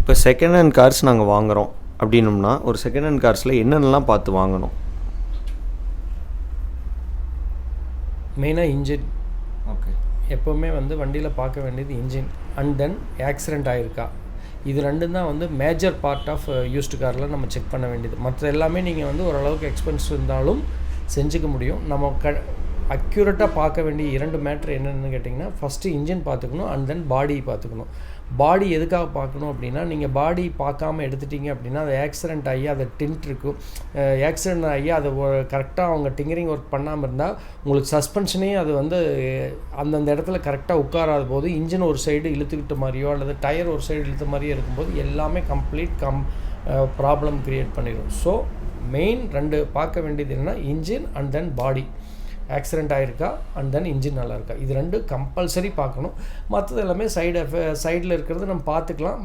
இப்போ second hand cars நாங்கள் வாங்குகிறோம் அப்படின்னோம்னா ஒரு செகண்ட் ஹேண்ட் கார்ஸில் என்னென்னலாம் பார்த்து வாங்கணும்? மெயினாக இன்ஜின். ஓகே. எப்போவுமே வந்து வண்டியில் பார்க்க வேண்டியது இன்ஜின் அண்ட் தென் ஆக்சிடெண்ட் ஆகிருக்கா. இது ரெண்டும் தான் வந்து மேஜர் பார்ட் ஆஃப் யூஸ்டு காரில் நம்ம செக் பண்ண வேண்டியது. மற்ற எல்லாமே நீங்கள் வந்து ஓரளவுக்கு எக்ஸ்பென்ஸ் இருந்தாலும் செஞ்சுக்க முடியும். நம்ம அக்யூரேட்டாக பார்க்க வேண்டிய 2 மேட்ரு என்னென்னு கேட்டிங்கன்னா, ஃபஸ்ட்டு இன்ஜின் பார்த்துக்கணும் அண்ட் தென் பாடி பார்த்துக்கணும். பாடி எதுக்காக பார்க்கணும் அப்படின்னா, நீங்கள் பாடி பார்க்காம எடுத்துட்டிங்க அப்படின்னா அது ஆக்சிடெண்ட் ஆகி அதை டின்ட் இருக்கும். ஆக்சிடெண்ட் ஆகி அதை கரெக்டாக அவங்க டிங்கரிங் ஒர்க் பண்ணாமல் இருந்தால் உங்களுக்கு சஸ்பென்ஷனே அது வந்து அந்தந்த இடத்துல கரெக்டாக உட்காராத போது இன்ஜின் ஒரு சைடு இழுத்துக்கிட்ட மாதிரியோ அல்லது டயர் ஒரு சைடு இழுத்த மாதிரியோ இருக்கும்போது எல்லாமே கம்ப்ளீட் ப்ராப்ளம் க்ரியேட் பண்ணிடும். ஸோ மெயின் 2 பார்க்க வேண்டியது என்னென்னா engine and then body. Accident ஆகிருக்கா அண்ட் தென் இன்ஜின் நல்லா இருக்கா, இது 2 கம்பல்சரி பார்க்கணும். மற்றது எல்லாமே சைடில் இருக்கிறது நம்ம பார்த்துக்கலாம்.